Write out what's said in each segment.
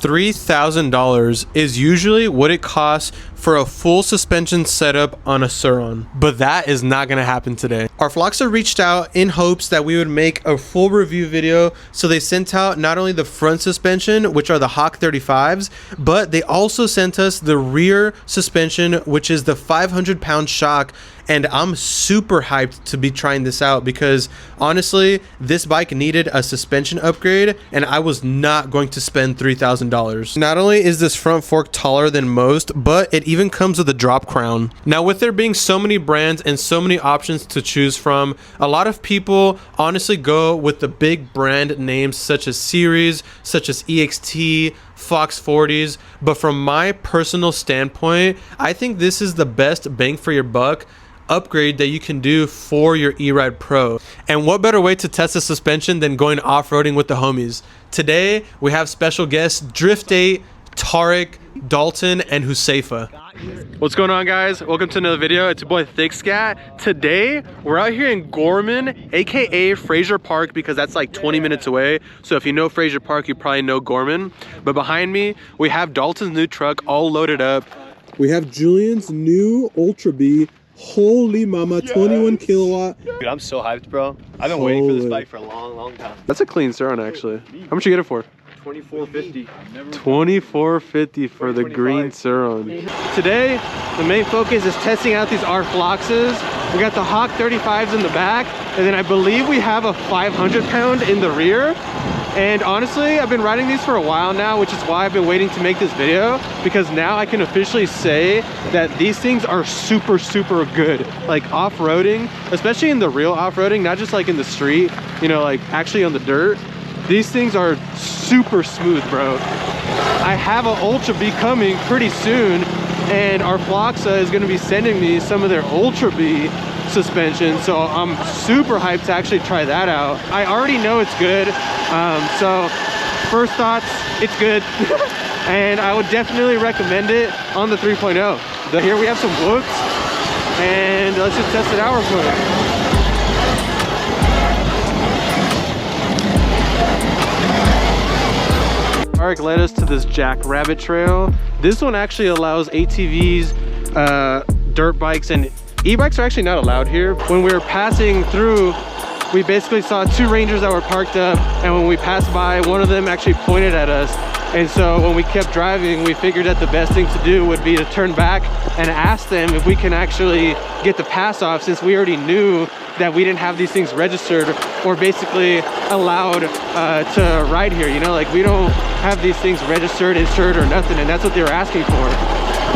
$3,000 is usually what it costs for a full suspension setup on a Surron, but that is not going to happen today. RFLOXA reached out in hopes that we would make a full review video, so they sent out not only the front suspension, which are the Hawk 35s, but they also sent us the rear suspension, which is the 500-pound shock. And I'm super hyped to be trying this out because honestly, this bike needed a suspension upgrade and I was not going to spend $3,000. Not only is this front fork taller than most, but it even comes with a drop crown. Now, with there being so many brands and so many options to choose from, a lot of people honestly go with the big brand names such as Series, such as EXT, Fox 40s, but from my personal standpoint, I think this is the best bang for your buck upgrade that you can do for your E-Ride Pro. And what better way to test the suspension than going off-roading with the homies? Today we have special guests Drift 8, Tarek, Dalton, and Hussefa. What's going on, guys? Welcome to another video. It's your boy Thick Scat. Today we're out here in Gorman, aka Fraser Park, because that's like 20 minutes away. So if you know Fraser Park, you probably know Gorman. But behind me we have Dalton's new truck all loaded up. We have Julian's new Ultra B. Holy mama, yes. 21 kilowatt. Dude, I'm so hyped, bro. I've been waiting for this bike for a long time. That's a clean Surron, actually. How much you get it for? $24.50. $24.50 for the green Surron. Today, the main focus is testing out these RFLOXas. We got the Hawk 35s in the back, and then I believe we have a 500-pound in the rear. And honestly, I've been riding these for a while now, which is why I've been waiting to make this video, because now I can officially say that these things are super good. Like off-roading, especially in the real off-roading, not just like in the street, you know, like actually on the dirt. These things are super smooth, bro. I have an Ultra B coming pretty soon, and RFLOXA is gonna be sending me some of their Ultra B suspension, so I'm super hyped to actually try that out. I already know it's good, so first thoughts, it's good. And I would definitely recommend it on the 3.0. Here we have some whoops, and let's just test it out real quick. Tarek led us to this Jackrabbit trail. This one actually allows ATVs, dirt bikes, and e-bikes are actually not allowed here. When we were passing through, we basically saw two Rangers that were parked up, and when we passed by, one of them actually pointed at us. And so when we kept driving, we figured that the best thing to do would be to turn back and ask them if we can actually get the pass off, since we already knew that we didn't have these things registered or basically allowed to ride here. You know, like we don't have these things registered, insured, or nothing, and that's what they were asking for.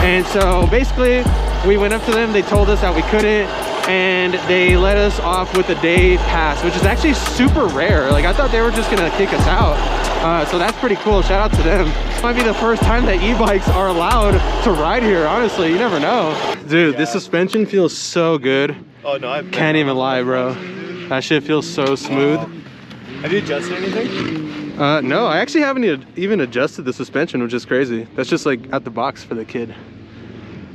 And so basically we went up to them, they told us that we couldn't, and they let us off with a day pass, which is actually super rare. Like I thought they were just gonna kick us out. So that's pretty cool. Shout out to them. This might be the first time that e-bikes are allowed to ride here, honestly. You never know. Dude, this suspension feels so good. Oh no, I can't even lie, bro. That shit feels so smooth. Have you adjusted anything? No, I actually haven't even adjusted the suspension, which is crazy. That's just like out the box for the kid.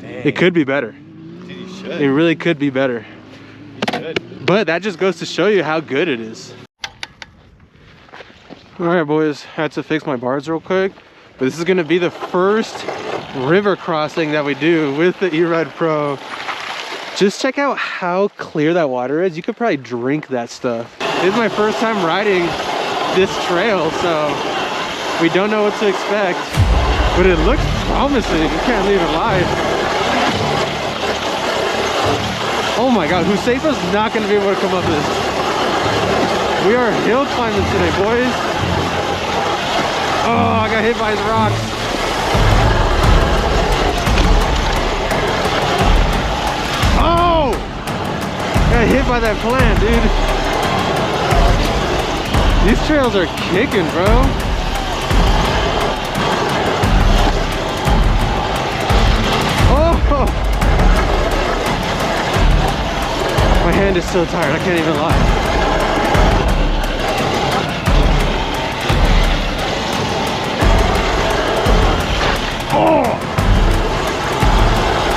Dang. It could be better. Dude, you should. It really could be better. You should. But that just goes to show you how good it is. All right, boys, had to fix my bars real quick, but this is gonna be the first river crossing that we do with the E-Ride Pro. Just check out how clear that water is. You could probably drink that stuff. This is my first time riding this trail, so we don't know what to expect, but it looks promising. You can't leave it lie. Oh my God, Hussefa's not gonna be able to come up this. We are hill climbing today, boys. Oh, I got hit by his rocks. Oh! Got hit by that plant, dude. These trails are kicking, bro. Oh! My hand is so tired, I can't even lie. Oh!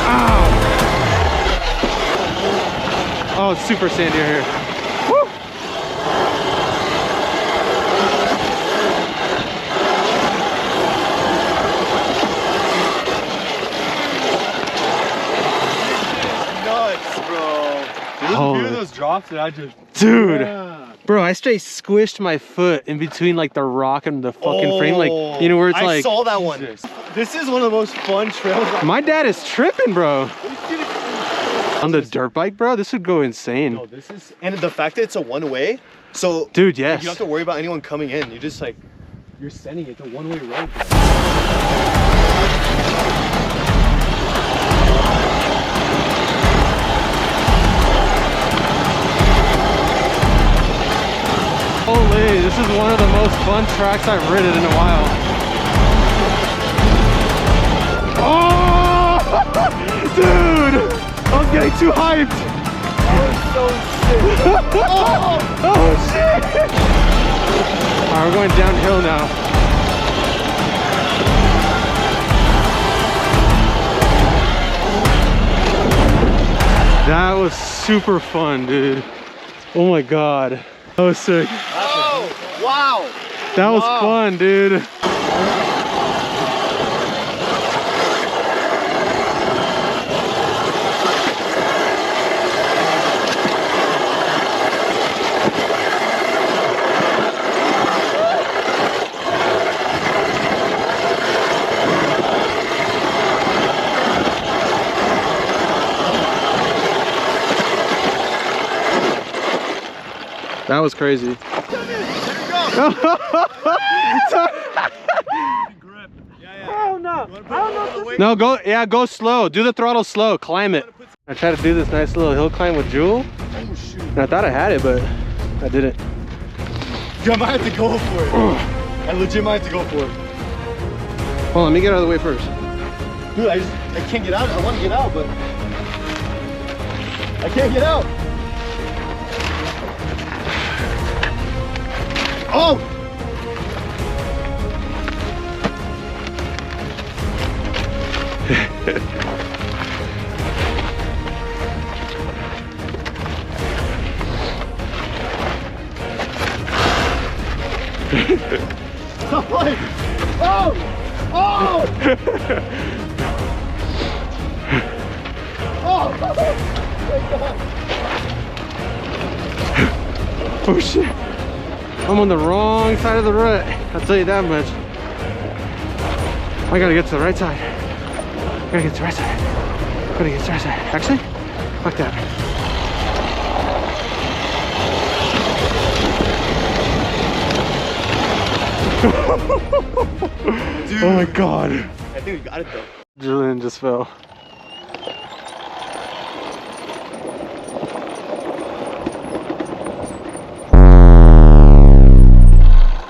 Ow! Oh, it's super sandy here. Woo! dropped and I just... Dude. Yeah. Bro, I straight squished my foot in between like the rock and the fucking frame. Like, you know where it's I like... saw that one. This is one of the most fun trails. My dad is tripping, bro. On the dirt bike, bro, this would go insane. No, this is... And the fact that it's a one-way, so... Dude, yes. You don't have to worry about anyone coming in. You just like... You're sending it to one-way road. Holy, this is one of the most fun tracks I've ridden in a while. Oh! Dude! I was getting too hyped! That was so sick. Oh shit! Alright, we're going downhill now. That was super fun, dude. Oh my god. That was sick. Oh, wow. That was fun, dude. That was crazy. Oh no! No, go, yeah, go slow. Do the throttle slow. Climb it. I tried to do this nice little hill climb with Jewel. Oh shoot! And I thought I had it, but I didn't. Dude, I might have to go for it. I legit might have to go for it. Hold on, let me get out of the way first. Dude, I can't get out. I want to get out, but I can't get out. Oh! Stop playing! Oh! Oh! Oh! Thank God. Oh shit. I'm on the wrong side of the rut. I'll tell you that much. I gotta get to the right side. Gotta get to the right side. Gotta get to the right side. Actually, fuck that. Dude. Oh my god. I think we got it though. Julian just fell.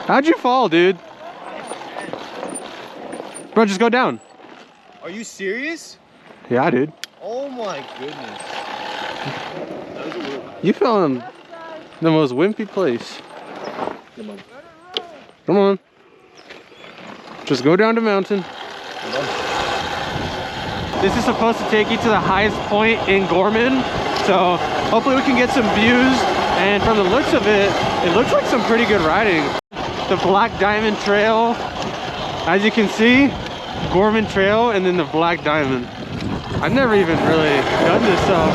How'd you fall, dude? Bro, just go down. Are you serious? Yeah, dude. Oh my goodness. That was a little... You fell in the most wimpy place. Come on. Come on. Just go down the mountain. This is supposed to take you to the highest point in Gorman. So hopefully we can get some views. And from the looks of it, it looks like some pretty good riding. The Black Diamond Trail, as you can see, Gorman Trail and then the Black Diamond. I've never even really done this, so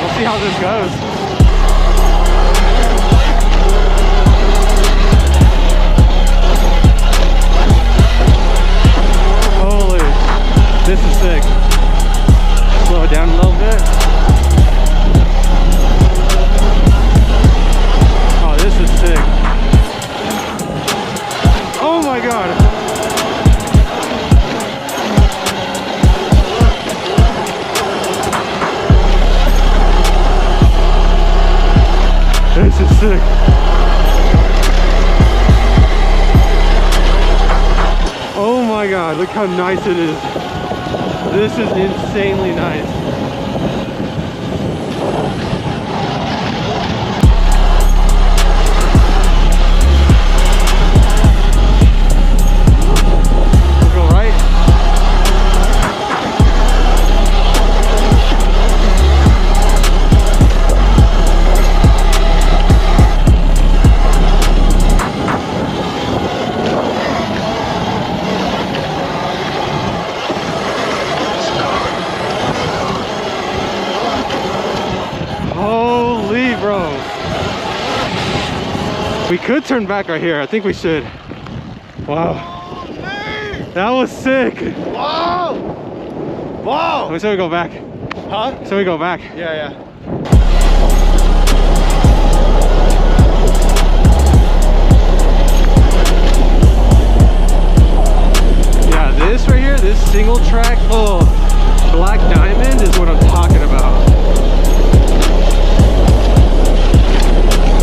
we'll see how this goes. Holy, this is sick. Slow it down a little bit. Oh, this is sick. Oh my god. This is sick. Oh my god, look how nice it is. This is insanely nice. We could turn back right here. I think we should. Wow. That was sick. Wow! Wow! We said we go back. Huh? So we go back. Yeah, yeah. Yeah, this right here, this single track, oh, Black Diamond is what I'm talking about.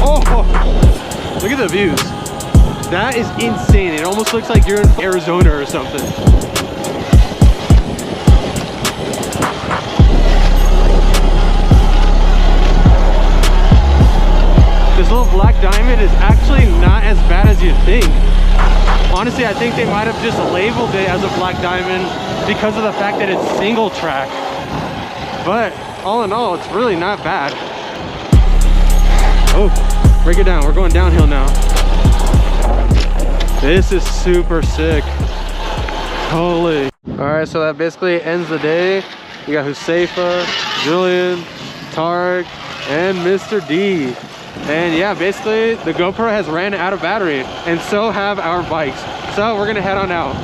Oh, look at the views. That is insane. It almost looks like you're in Arizona or something. This little Black Diamond is actually not as bad as you'd think. Honestly, I think they might have just labeled it as a Black Diamond because of the fact that it's single track. But all in all, it's really not bad. Oh, break it down. We're going downhill now. This is super sick. Holy. All right, so that basically ends the day. We got Hussefa, Julian, Tarek, and Mr. D. And yeah, basically the GoPro has ran out of battery, and so have our bikes. So we're gonna head on out.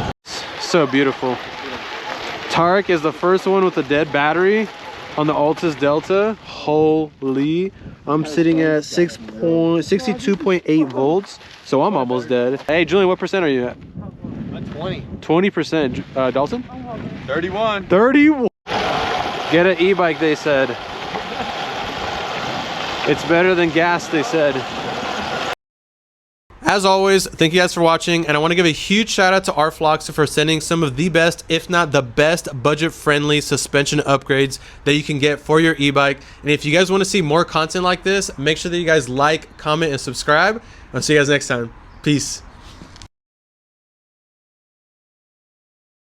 So beautiful. Tarek is the first one with a dead battery on the Altus Delta. Holy. I'm sitting at 62.8 volts, so I'm almost dead. Hey Julian, what percent are you at? 20. 20%. Dalton? 31. 31. Get an e-bike, they said. It's better than gas, they said. As always, thank you guys for watching, and I want to give a huge shout out to RFLOXA for sending some of the best, if not the best, budget-friendly suspension upgrades that you can get for your e-bike. And if you guys want to see more content like this, make sure that you guys like, comment, and subscribe. I'll see you guys next time. Peace.